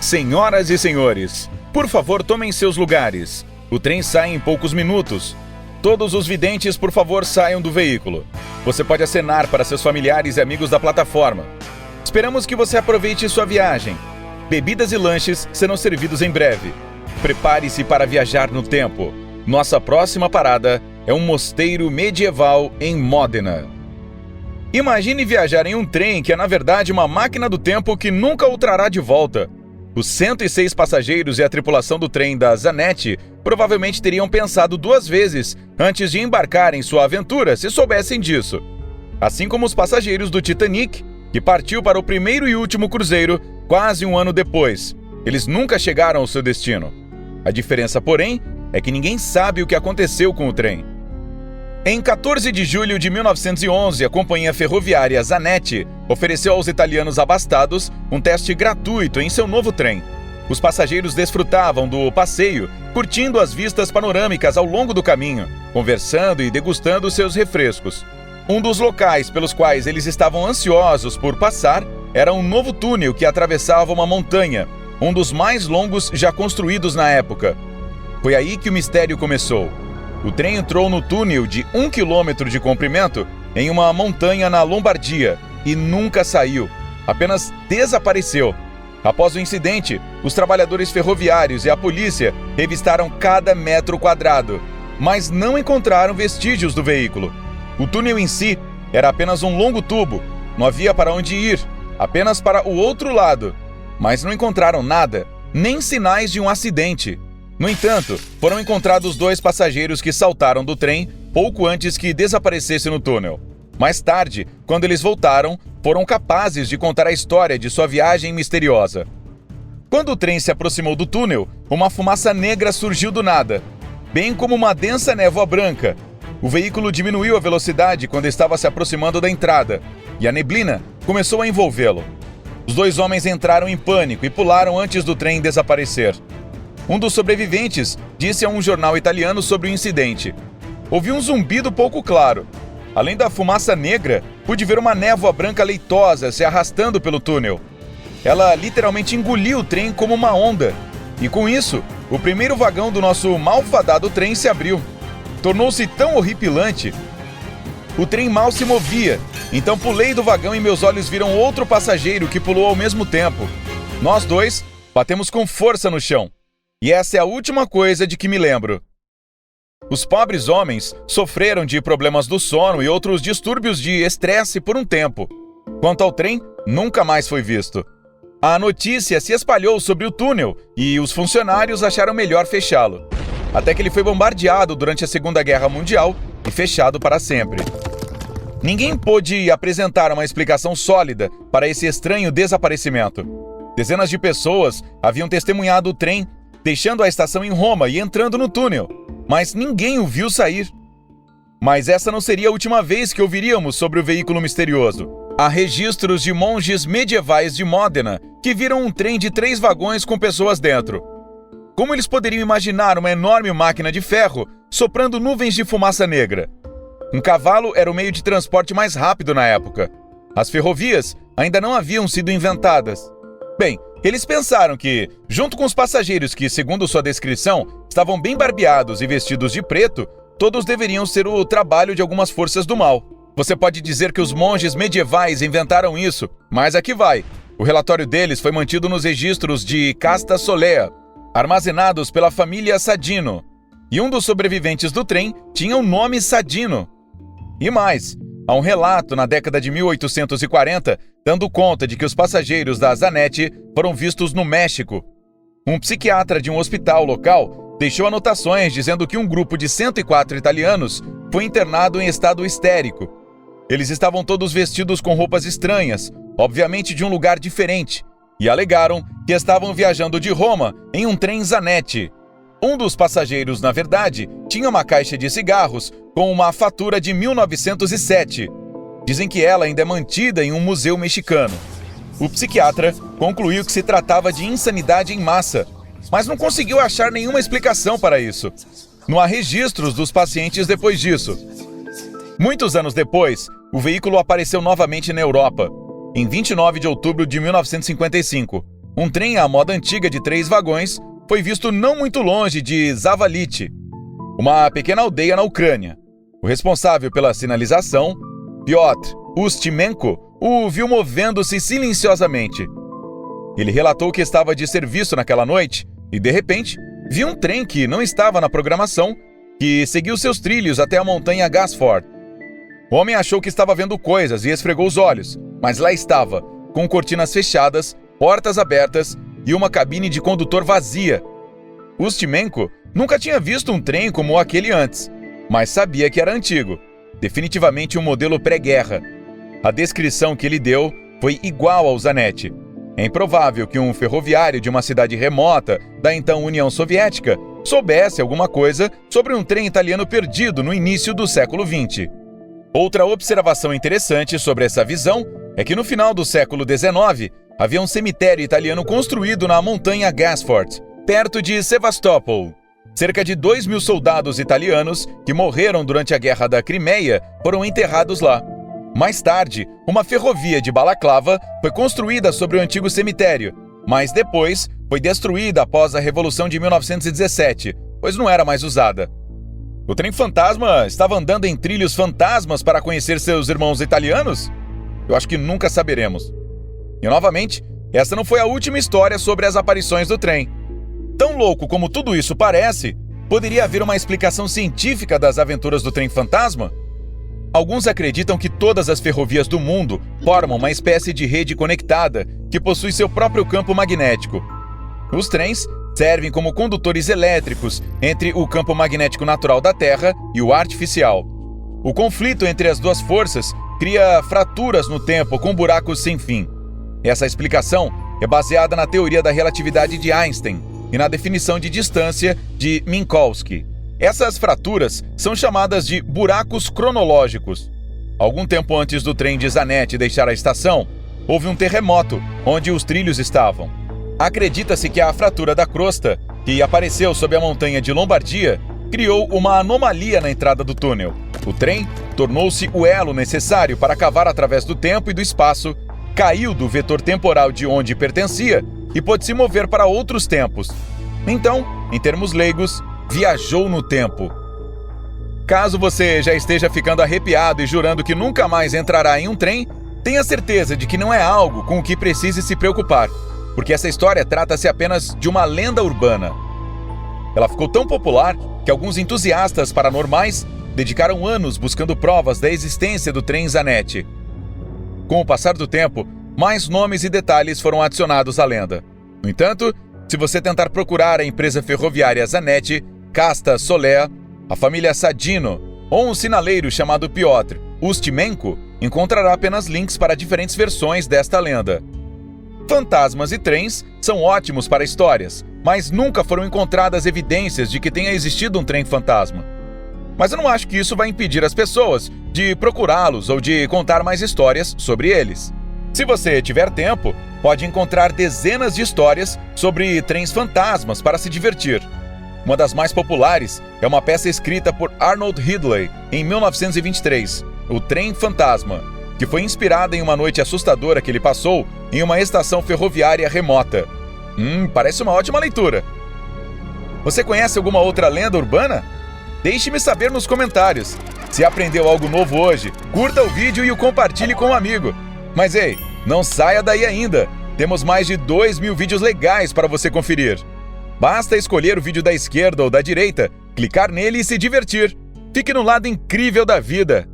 Senhoras e senhores, por favor tomem seus lugares. O trem sai em poucos minutos. Todos os videntes, por favor, saiam do veículo. Você pode acenar para seus familiares e amigos da plataforma. Esperamos que você aproveite sua viagem. Bebidas e lanches serão servidos em breve. Prepare-se para viajar no tempo. Nossa próxima parada é um mosteiro medieval em Módena. Imagine viajar em um trem que é, na verdade, uma máquina do tempo que nunca o trará de volta. Os 106 passageiros e a tripulação do trem da Zanetti provavelmente teriam pensado 2 vezes antes de embarcar em sua aventura se soubessem disso. Assim como os passageiros do Titanic, que partiu para o primeiro e último cruzeiro quase um ano depois. Eles nunca chegaram ao seu destino. A diferença, porém, é que ninguém sabe o que aconteceu com o trem. Em 14 de julho de 1911, a companhia ferroviária Zanetti ofereceu aos italianos abastados um teste gratuito em seu novo trem. Os passageiros desfrutavam do passeio, curtindo as vistas panorâmicas ao longo do caminho, conversando e degustando seus refrescos. Um dos locais pelos quais eles estavam ansiosos por passar era um novo túnel que atravessava uma montanha, um dos mais longos já construídos na época. Foi aí que o mistério começou. O trem entrou no túnel de 1 quilômetro de comprimento em uma montanha na Lombardia e nunca saiu, apenas desapareceu. Após o incidente, os trabalhadores ferroviários e a polícia revistaram cada metro quadrado, mas não encontraram vestígios do veículo. O túnel em si era apenas um longo tubo, não havia para onde ir, apenas para o outro lado. Mas não encontraram nada, nem sinais de um acidente. No entanto, foram encontrados 2 passageiros que saltaram do trem pouco antes que desaparecesse no túnel. Mais tarde, quando eles voltaram, foram capazes de contar a história de sua viagem misteriosa. Quando o trem se aproximou do túnel, uma fumaça negra surgiu do nada, bem como uma densa névoa branca. O veículo diminuiu a velocidade quando estava se aproximando da entrada, e a neblina começou a envolvê-lo. Os 2 homens entraram em pânico e pularam antes do trem desaparecer. Um dos sobreviventes disse a um jornal italiano sobre o incidente. Ouvi um zumbido pouco claro. Além da fumaça negra, pude ver uma névoa branca leitosa se arrastando pelo túnel. Ela literalmente engoliu o trem como uma onda. E com isso, o primeiro vagão do nosso malfadado trem se abriu. Tornou-se tão horripilante. O trem mal se movia, então pulei do vagão e meus olhos viram outro passageiro que pulou ao mesmo tempo. Nós 2 batemos com força no chão. E essa é a última coisa de que me lembro. Os pobres homens sofreram de problemas do sono e outros distúrbios de estresse por um tempo. Quanto ao trem, nunca mais foi visto. A notícia se espalhou sobre o túnel e os funcionários acharam melhor fechá-lo. Até que ele foi bombardeado durante a Segunda Guerra Mundial e fechado para sempre. Ninguém pôde apresentar uma explicação sólida para esse estranho desaparecimento. Dezenas de pessoas haviam testemunhado o trem deixando a estação em Roma e entrando no túnel, mas ninguém o viu sair. Mas essa não seria a última vez que ouviríamos sobre o veículo misterioso. Há registros de monges medievais de Módena que viram um trem de 3 vagões com pessoas dentro. Como eles poderiam imaginar uma enorme máquina de ferro soprando nuvens de fumaça negra? Um cavalo era o meio de transporte mais rápido na época. As ferrovias ainda não haviam sido inventadas. Bem, eles pensaram que, junto com os passageiros que, segundo sua descrição, estavam bem barbeados e vestidos de preto, todos deveriam ser o trabalho de algumas forças do mal. Você pode dizer que os monges medievais inventaram isso, mas aqui vai. O relatório deles foi mantido nos registros de Casta Solea, armazenados pela família Sadino. E um dos sobreviventes do trem tinha o nome Sadino. E mais, há um relato na década de 1840 dando conta de que os passageiros da Zanetti foram vistos no México. Um psiquiatra de um hospital local deixou anotações dizendo que um grupo de 104 italianos foi internado em estado histérico. Eles estavam todos vestidos com roupas estranhas, obviamente de um lugar diferente, e alegaram que estavam viajando de Roma em um trem Zanetti. Um dos passageiros, na verdade, tinha uma caixa de cigarros com uma fatura de 1907. Dizem que ela ainda é mantida em um museu mexicano. O psiquiatra concluiu que se tratava de insanidade em massa, mas não conseguiu achar nenhuma explicação para isso. Não há registros dos pacientes depois disso. Muitos anos depois, o veículo apareceu novamente na Europa, em 29 de outubro de 1955, um trem à moda antiga de 3 vagões foi visto não muito longe de Zavalite, uma pequena aldeia na Ucrânia. O responsável pela sinalização, Piotr Ustimenko, o viu movendo-se silenciosamente. Ele relatou que estava de serviço naquela noite e, de repente, viu um trem que não estava na programação, que seguiu seus trilhos até a montanha Gasford. O homem achou que estava vendo coisas e esfregou os olhos, mas lá estava, com cortinas fechadas, portas abertas e uma cabine de condutor vazia. Ustimenko nunca tinha visto um trem como aquele antes, mas sabia que era antigo, definitivamente um modelo pré-guerra. A descrição que ele deu foi igual ao Zanetti. É improvável que um ferroviário de uma cidade remota da então União Soviética soubesse alguma coisa sobre um trem italiano perdido no início do século XX. Outra observação interessante sobre essa visão é que no final do século XIX havia um cemitério italiano construído na montanha Gasford, perto de Sevastopol. Cerca de 2.000 soldados italianos que morreram durante a Guerra da Crimeia foram enterrados lá. Mais tarde, uma ferrovia de Balaclava foi construída sobre o antigo cemitério, mas depois foi destruída após a Revolução de 1917, pois não era mais usada. O trem fantasma estava andando em trilhos fantasmas para conhecer seus irmãos italianos? Eu acho que nunca saberemos. E novamente, essa não foi a última história sobre as aparições do trem. Tão louco como tudo isso parece, poderia haver uma explicação científica das aventuras do trem fantasma? Alguns acreditam que todas as ferrovias do mundo formam uma espécie de rede conectada que possui seu próprio campo magnético. Os trens servem como condutores elétricos entre o campo magnético natural da Terra e o artificial. O conflito entre as duas forças cria fraturas no tempo com buracos sem fim. Essa explicação é baseada na teoria da relatividade de Einstein e na definição de distância de Minkowski. Essas fraturas são chamadas de buracos cronológicos. Algum tempo antes do trem de Zanetti deixar a estação, houve um terremoto onde os trilhos estavam. Acredita-se que a fratura da crosta, que apareceu sob a montanha de Lombardia, criou uma anomalia na entrada do túnel. O trem tornou-se o elo necessário para cavar através do tempo e do espaço, caiu do vetor temporal de onde pertencia e pôde se mover para outros tempos. Então, em termos leigos, viajou no tempo. Caso você já esteja ficando arrepiado e jurando que nunca mais entrará em um trem, tenha certeza de que não é algo com o que precise se preocupar, porque essa história trata-se apenas de uma lenda urbana. Ela ficou tão popular que alguns entusiastas paranormais dedicaram anos buscando provas da existência do trem Zanetti. Com o passar do tempo, mais nomes e detalhes foram adicionados à lenda. No entanto, se você tentar procurar a empresa ferroviária Zanetti, Casta Solea, a família Sadino ou um sinaleiro chamado Piotr Ustimenko, encontrará apenas links para diferentes versões desta lenda. Fantasmas e trens são ótimos para histórias, mas nunca foram encontradas evidências de que tenha existido um trem fantasma. Mas eu não acho que isso vai impedir as pessoas de procurá-los ou de contar mais histórias sobre eles. Se você tiver tempo, pode encontrar dezenas de histórias sobre trens fantasmas para se divertir. Uma das mais populares é uma peça escrita por Arnold Ridley em 1923, O Trem Fantasma, que foi inspirada em uma noite assustadora que ele passou em uma estação ferroviária remota. Parece uma ótima leitura. Você conhece alguma outra lenda urbana? Deixe-me saber nos comentários. Se aprendeu algo novo hoje, curta o vídeo e o compartilhe com um amigo. Mas ei, não saia daí ainda. Temos mais de 2.000 vídeos legais para você conferir. Basta escolher o vídeo da esquerda ou da direita, clicar nele e se divertir. Fique no lado incrível da vida.